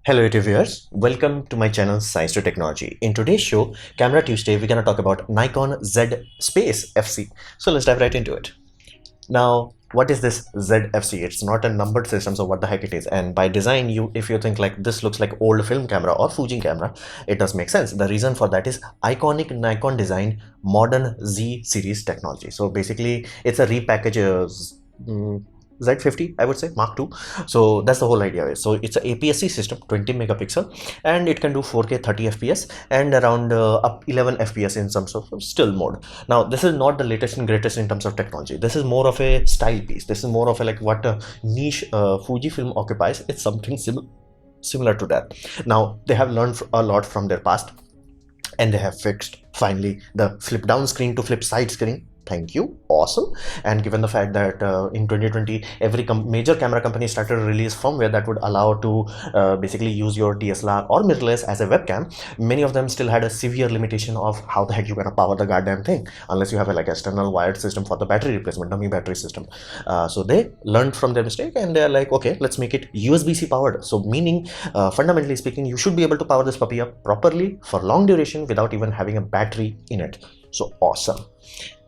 Hello YouTube viewers, welcome to my channel Science to Technology. In today's show, Camera Tuesday, we're gonna talk about Nikon Z Space FC. So let's dive right into it. Now, what is this ZFC? It's not a numbered system, so what the heck it is? And by design, if you think like this looks like old film camera or Fuji camera, it does make sense. The reason for that is iconic Nikon design, modern Z series technology. So basically, it's a repackage. Z50, I would say, Mark II. So that's the whole idea. So it's a APS-C system, 20 megapixel, and it can do 4K 30 FPS and around up 11 FPS in some sort of still mode. Now, this is not the latest and greatest in terms of technology. This is more of a style piece. This is more of a like what a niche Fujifilm occupies. It's something similar to that. Now, they have learned a lot from their past, and they have fixed finally the flip down screen to flip side screen. Thank you, awesome. And given the fact that in 2020 every major camera company started to release firmware that would allow to basically use your DSLR or mirrorless as a webcam, many of them still had a severe limitation of how the heck you're gonna power the goddamn thing unless you have a like external wired system for the battery replacement, dummy battery system. So they learned from their mistake and they're like, okay, let's make it USB-C powered. So meaning fundamentally speaking, you should be able to power this puppy up properly for long duration without even having a battery in it. So awesome.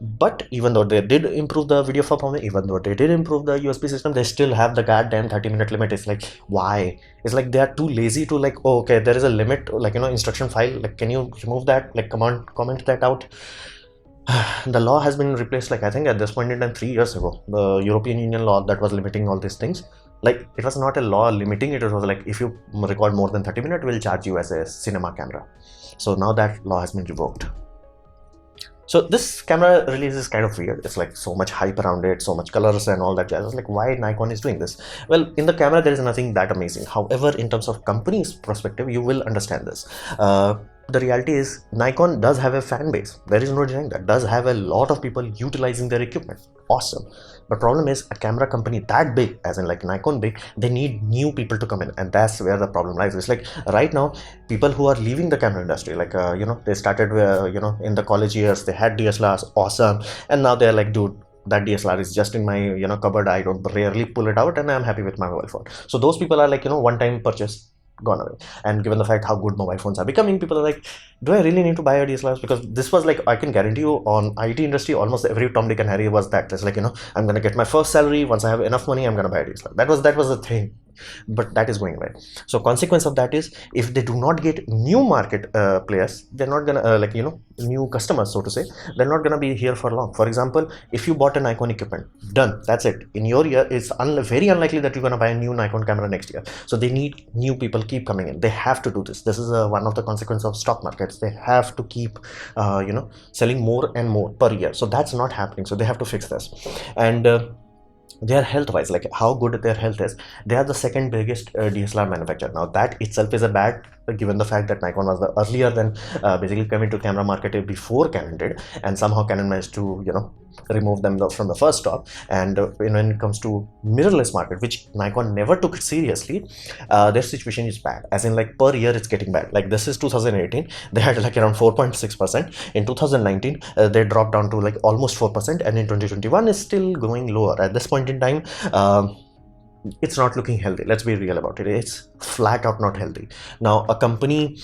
But even though they did improve the video performance, even though they did improve the USB system, they still have the goddamn 30-minute limit. It's like, why? It's like they are too lazy to like, oh, okay, there is a limit, like, you know, instruction file, like, can you remove that? Like, comment that out. The law has been replaced, like, I think at this point in time 3 years ago, the European Union law that was limiting all these things. Like, it was not a law limiting it, was like, if you record more than 30 minutes, we'll charge you as a cinema camera. So now that law has been revoked. So this camera release is kind of weird. It's like so much hype around it, so much colors and all that jazz. Like, why Nikon is doing this? Well, in the camera there is nothing that amazing. However, in terms of company's perspective, you will understand this. The reality is Nikon does have a fan base. There is no denying that. Does have a lot of people utilizing their equipment. Awesome. But problem is a camera company that big, as in like Nikon big, they need new people to come in, and that's where the problem lies. It's like right now, people who are leaving the camera industry, like you know, they started you know, in the college years, they had DSLRs, awesome, and now they're like, dude, that DSLR is just in my, you know, cupboard. I don't rarely pull it out, and I'm happy with my mobile phone. So those people are like, you know, one-time purchase gone away. And given the fact how good mobile phones are becoming, people are like, do I really need to buy a DSLR? Because this was like, I can guarantee you on IT industry, almost every Tom, Dick and Harry was that. It's like, you know, I'm gonna get my first salary. Once I have enough money, I'm gonna buy a DSLR. That was the thing. But that is going away. So consequence of that is, if they do not get new market players, they're not gonna like, you know, new customers, so to say, they're not gonna be here for long. For example, if you bought a Nikon equipment, done, that's it. In your year, it's very unlikely that you're gonna buy a new Nikon camera next year. So they need new people keep coming in. They have to do this. This is one of the consequences of stock markets. They have to keep you know, selling more and more per year. So that's not happening. So they have to fix this. And their health wise, like how good their health is, they are the second biggest DSLR manufacturer. Now that itself is a bad, given the fact that Nikon was the earlier than basically coming to camera market before Canon did, and somehow Canon managed to, you know, remove them from the first stop. And when it comes to mirrorless market, which Nikon never took it seriously, their situation is bad, as in like per year it's getting bad. Like this is 2018, they had like around 4.6%. In 2019 they dropped down to like almost 4%, and in 2021 is still going lower. At this point in time, it's not looking healthy. Let's be real about it. It's flat out not healthy. Now a company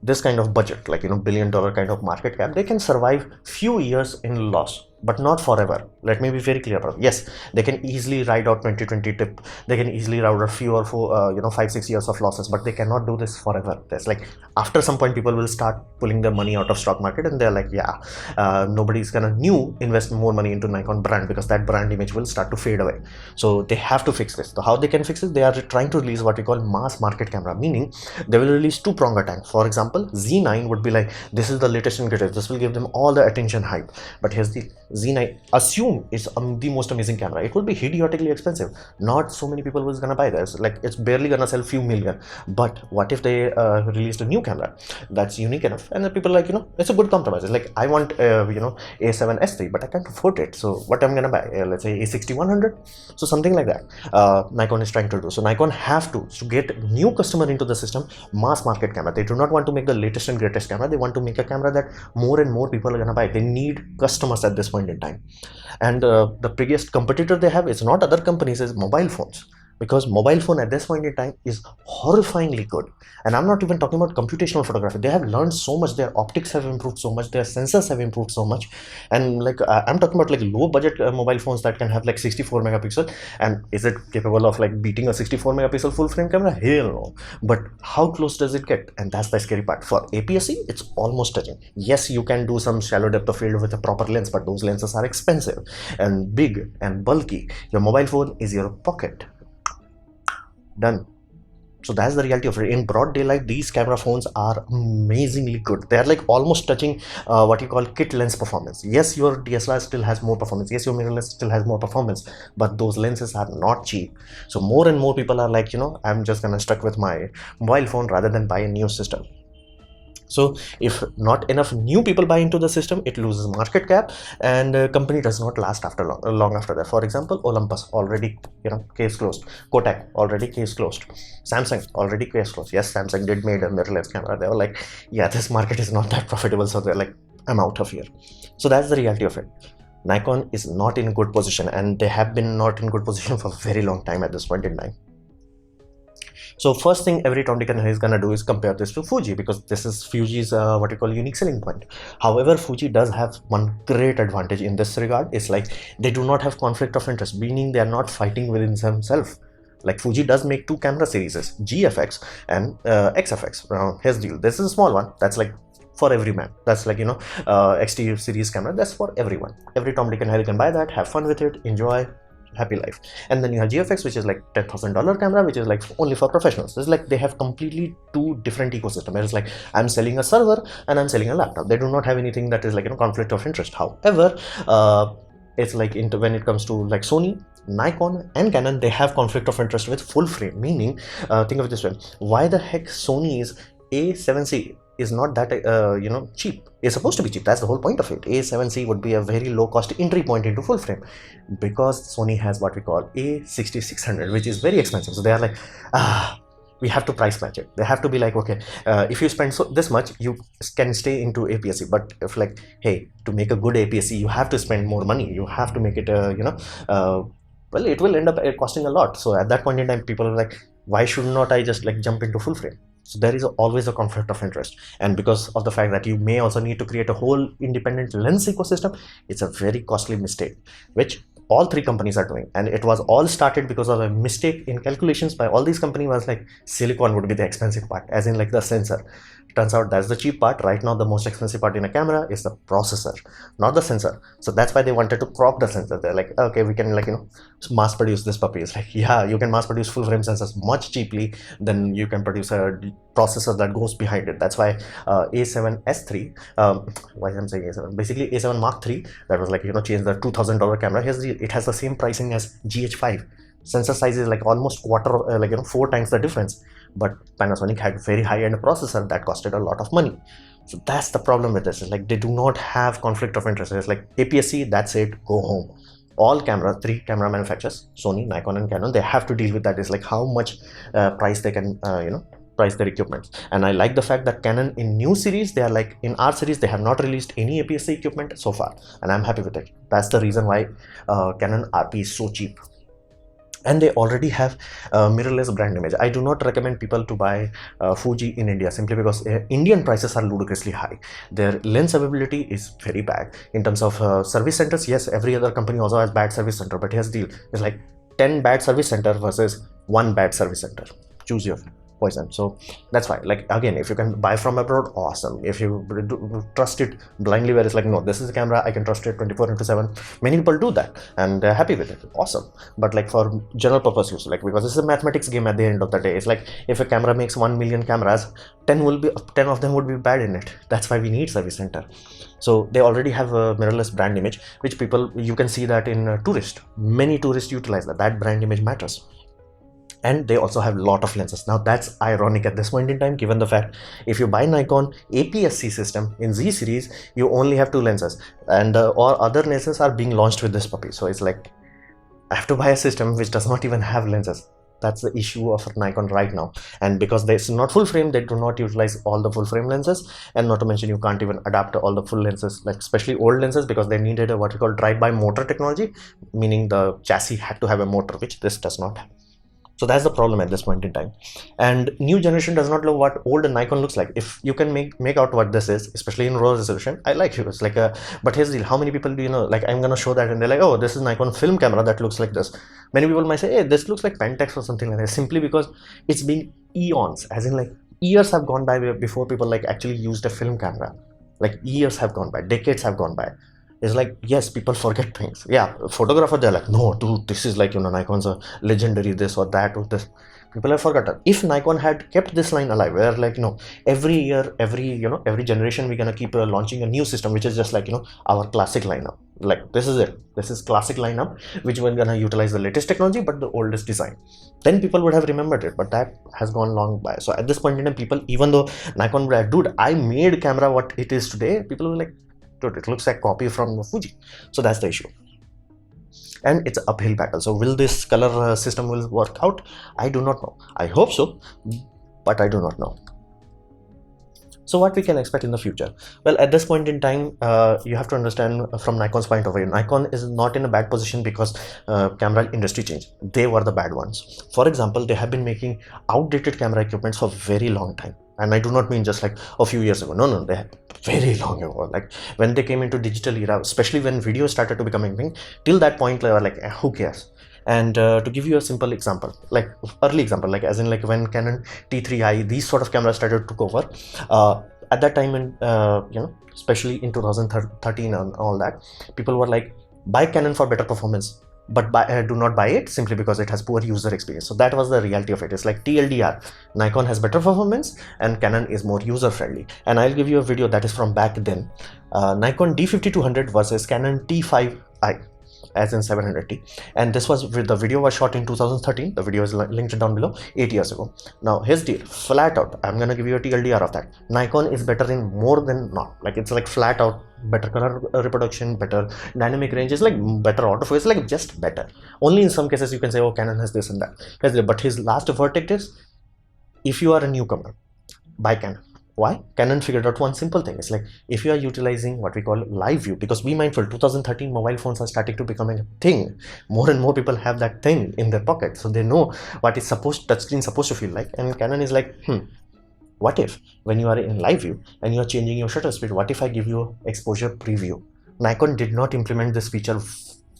this kind of budget, like, you know, $1 billion kind of market cap, they can survive few years in loss, but not forever. Let me be very clear about it. Yes, they can easily ride out 2020 dip. They can easily ride out few or four, you know, 5-6 years of losses, but they cannot do this forever. There's like, after some point, people will start pulling their money out of stock market, and they're like, yeah, nobody's gonna invest more money into Nikon brand, because that brand image will start to fade away. So they have to fix this. So how they can fix it? They are trying to release what we call mass market camera, meaning they will release two-pronged attack. For example, Z9 would be like, this is the latest and greatest. This will give them all the attention hype. But here's the Z9, assume it's the most amazing camera. It will be idiotically expensive. Not so many people was gonna buy this. Like, it's barely gonna sell few million. But what if they released a new camera that's unique enough, and the people like, you know, it's a good compromise. It's like, I want you know, A7S3, but I can't afford it. So what I'm gonna buy? Let's say A6100. So something like that. Nikon is trying to do. So Nikon have to get new customer into the system, mass market camera. They do not want to make the latest and greatest camera. They want to make a camera that more and more people are gonna buy. They need customers at this point in time. And the biggest competitor they have is not other companies, is mobile phones. because mobile phone at this point in time is horrifyingly good. And I'm not even talking about computational photography. They have learned so much, their optics have improved so much, their sensors have improved so much. And like I'm talking about like low budget mobile phones that can have like 64 megapixel. And is it capable of like beating a 64 megapixel full frame camera? Hell no. But how close does it get? And that's the scary part. For APS-C, it's almost touching. Yes, you can do some shallow depth of field with a proper lens, but those lenses are expensive and big and bulky. Your mobile phone is your pocket. Done. So that's the reality of it. In broad daylight, these camera phones are amazingly good. They are like almost touching what you call kit lens performance. Yes, your DSLR still has more performance. Yes, your mirrorless still has more performance, but those lenses are not cheap. So more and more people are like, I'm just gonna stuck with my mobile phone rather than buy a new system. So if not enough new people buy into the system, it loses market cap, and company does not last after long after that. For example, Olympus already case closed. Kodak already case closed. Samsung already case closed. Yes, Samsung did made a mirrorless camera. They were like, yeah, this market is not that profitable, so they're like, I'm out of here. So that's the reality of it. Nikon is not in a good position, and they have been not in good position for a very long time at this point in time. So first thing every Tom, Dick and Harry is gonna do is compare this to Fuji, because this is Fuji's what you call unique selling point. However, Fuji does have one great advantage in this regard. It's like they do not have conflict of interest, meaning they are not fighting within themselves. Like Fuji does make two camera series, GFX and XFX. Here's the deal. This is a small one. That's like for every man. That's like XT series camera. That's for everyone. Every Tom, Dick and Harry can buy that, have fun with it, enjoy, happy life. And then you have GFX, which is like $10,000 camera, which is like only for professionals. It's like they have completely two different ecosystems. It's like I'm selling a server and I'm selling a laptop. They do not have anything that is like conflict of interest. However, it's like when it comes to like Sony, Nikon and Canon, they have conflict of interest with full frame. Meaning, think of it this way: why the heck Sony's A7C is not that cheap? It's supposed to be cheap. That's the whole point of it. A7C would be a very low cost entry point into full frame, because Sony has what we call A6600, which is very expensive. So they are like, we have to price match it. They have to be like, okay, if you spend this much, you can stay into APS-C. But if like, hey, to make a good APS-C, you have to spend more money. You have to make it, well, it will end up costing a lot. So at that point in time, people are like, why should not I just like jump into full frame? So there is always a conflict of interest, and because of the fact that you may also need to create a whole independent lens ecosystem, it's a very costly mistake, which all three companies are doing. And it was all started because of a mistake in calculations by all these companies. Was like silicon would be the expensive part, as in like the sensor. Turns out that's the cheap part. Right now the most expensive part in a camera is the processor, not the sensor. So that's why they wanted to crop the sensor. They're like, okay, we can like mass produce this puppy. It's like, yeah, you can mass produce full frame sensors much cheaply than you can produce a processor that goes behind it. That's why A7S3, why I'm saying A7, basically A7 Mark III, that was like changed the $2,000 camera. It has the same pricing as GH5. Sensor size is like almost quarter, 4 times the difference. But Panasonic had very high-end processor that costed a lot of money. So that's the problem with this. It's like they do not have conflict of interest. It's like APS-C, that's it, go home. All three camera manufacturers, Sony, Nikon and Canon, they have to deal with that. It's like how much price they can, price their equipment. And I like the fact that Canon in new series, they are like, in our series, they have not released any APS-C equipment so far. And I'm happy with it. That's the reason why Canon RP is so cheap. And they already have mirrorless brand image. I do not recommend people to buy Fuji in India, simply because Indian prices are ludicrously high. Their lens availability is very bad. In terms of service centers, yes, every other company also has bad service center, but here's the deal. It's like 10 bad service center versus 1 bad service center. Choose your poison. So that's why, like, again, if you can buy from abroad, awesome. If you trust it blindly, where it's like, no, this is a camera, I can trust it 24/7. Many people do that and they're happy with it, awesome. But like for general purpose use, like, because this is a mathematics game at the end of the day. It's like if a camera makes 1 million cameras, 10 of them would be bad in it. That's why we need service center. So they already have a mirrorless brand image, which people, you can see that in tourist. Many tourists utilize that brand image matters. And they also have a lot of lenses. Now that's ironic at this point in time, given the fact if you buy Nikon APS-C system in Z series, you only have 2 lenses, and or other lenses are being launched with this puppy. So it's like I have to buy a system which does not even have lenses. That's the issue of Nikon right now. And because it's not full frame, they do not utilize all the full frame lenses, and not to mention you can't even adapt all the full lenses, like especially old lenses, because they needed a what we call drive-by motor technology, meaning the chassis had to have a motor, which this does not have. So that's the problem at this point in time. And new generation does not know what old Nikon looks like. If you can make out what this is, especially in raw resolution, I like it. It's like a, but here's the deal, how many people do you know, like I'm gonna show that and they're like, oh, this is Nikon film camera that looks like this. Many people might say, hey, this looks like Pentax or something like that, simply because it's been eons, as in like years have gone by before people like actually used a film camera. Like years have gone by, decades have gone by. It's like, yes, people forget things. Yeah, photographer, they're like, no, dude, this is like, you know, Nikon's a legendary this or that or this. People have forgotten. If Nikon had kept this line alive, where like, you know, every year, every generation, we're gonna keep launching a new system, which is just like, you know, our classic lineup. Like, this is it. This is classic lineup, which we're gonna utilize the latest technology, but the oldest design. Then people would have remembered it, but that has gone long by. So at this point in time, people, even though Nikon would have, dude, I made camera what it is today, people were like, dude, it looks like copy from Fuji. So that's the issue, and it's an uphill battle. So will this color system will work out? I do not know. I hope so, but I do not know. So what we can expect in the future? Well, at this point in time, you have to understand from Nikon's point of view, Nikon is not in a bad position because camera industry changed. They were the bad ones. For example, they have been making outdated camera equipments for a very long time. And I do not mean just like a few years ago. No, they had very long ago. Like when they came into digital era, especially when video started to become a thing, till that point they were like, who cares? And to give you a simple example, like early example, like as in like when Canon T3i, these sort of cameras started to go over, at that time, in you know, especially in 2013 and all that, people were like, buy Canon for better performance, but do not buy it simply because it has poor user experience. So that was the reality of it. It's like TLDR, Nikon has better performance and Canon is more user friendly. And I'll give you a video that is from back then. Nikon D5200 versus Canon T5i, as in 700T, and this was the video was shot in 2013. The video is linked down below, 8 years ago. Now here's the deal, flat out, I'm gonna give you a TLDR of that. Nikon is better in more than not, like it's like flat out better color reproduction, better dynamic range, is like better autofocus, like just better. Only in some cases you can say, oh, Canon has this and that. But his last verdict is, if you are a newcomer, buy Canon. Why? Canon figured out one simple thing. It's like, if you are utilizing what we call live view, because be mindful, 2013 mobile phones are starting to become a thing. More and more people have that thing in their pocket, so they know what is touchscreen supposed to feel like. And Canon is like, what if when you are in live view and you are changing your shutter speed, what if I give you exposure preview? Nikon did not implement this feature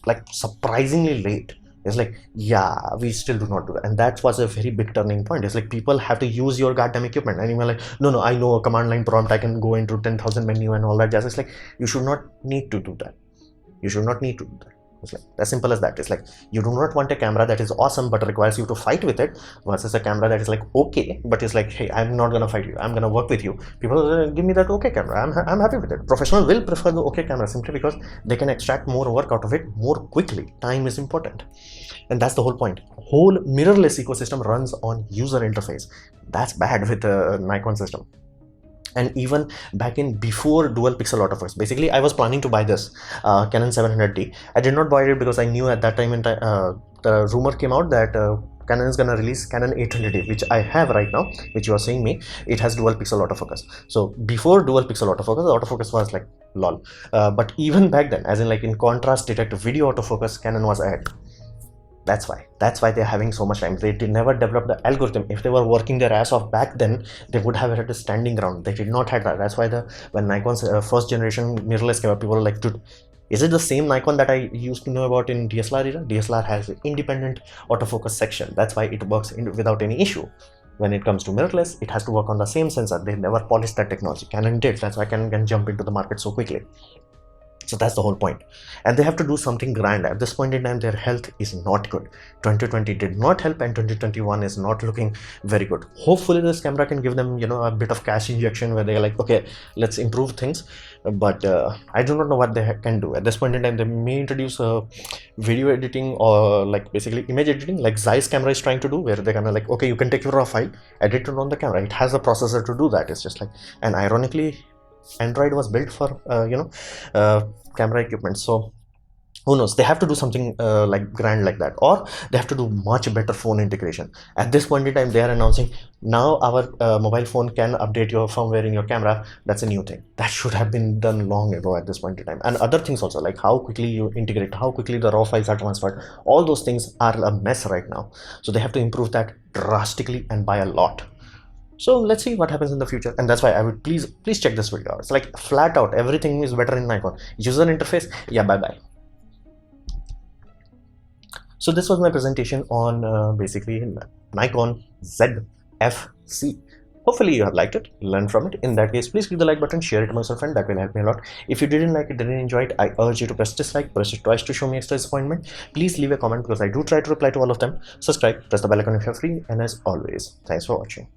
like surprisingly late. It's like, yeah, we still do not do that. And that was a very big turning point. It's like, people have to use your goddamn equipment. And you're like, no, I know a command line prompt, I can go into 10,000 menu and all that jazz. It's like, you should not need to do that. You should not need to do that. It's like as simple as that. It's like, you do not want a camera that is awesome but requires you to fight with it, versus a camera that is like okay but is like, hey, I'm not gonna fight you, I'm gonna work with you. People give me that okay camera, I'm happy with it. Professional will prefer the okay camera simply because they can extract more work out of it more quickly. Time is important, and that's the whole point. Whole mirrorless ecosystem runs on user interface. That's bad with the Nikon system. And even back in before dual pixel autofocus, basically I was planning to buy this Canon 700D. I did not buy it because I knew at that time the rumor came out that Canon is gonna release Canon 800D, which I have right now, which you are seeing me. It has dual pixel autofocus. So before dual pixel autofocus, the autofocus was like lol. But even back then, as in like in contrast detect video autofocus, Canon was ahead. That's why they're having so much time. They did never develop the algorithm. If they were working their ass off back then, they would have had a standing ground. They did not have that. That's why when Nikon's first generation mirrorless came up, people were like, dude, is it the same Nikon that I used to know about in DSLR era? DSLR has an independent autofocus section. That's why it works without any issue. When it comes to mirrorless, it has to work on the same sensor. They never polished that technology. Canon did. That's why Canon can jump into the market so quickly. So that's the whole point. And they have to do something grand. At this point in time, their health is not good. 2020 did not help, and 2021 is not looking very good. Hopefully this camera can give them, a bit of cash injection where they're like, okay, let's improve things. But I do not know what they can do. At this point in time, they may introduce video editing or like basically image editing, like Zeiss camera is trying to do, where they're gonna like, okay, you can take your raw file, edit it on the camera. It has a processor to do that. It's just like, and ironically, Android was built for camera equipment. So who knows, they have to do something like grand like that, or they have to do much better phone integration. At this point in time, they are announcing now our mobile phone can update your firmware in your camera. That's a new thing that should have been done long ago at this point in time. And other things also, like how quickly you integrate, how quickly the raw files are transferred, all those things are a mess right now. So they have to improve that drastically and by a lot. So let's see what happens in the future, and that's why I would please check this video. It's like flat out everything is better in Nikon. User interface, yeah, bye bye. So this was my presentation on basically Nikon Zfc. Hopefully you have liked it, learned from it. In that case, please click the like button, share it amongst your friends. That will help me a lot. If you didn't like it, didn't enjoy it, I urge you to press dislike, press it twice to show me extra disappointment. Please leave a comment because I do try to reply to all of them. Subscribe, press the bell icon if you're free, and as always, thanks for watching.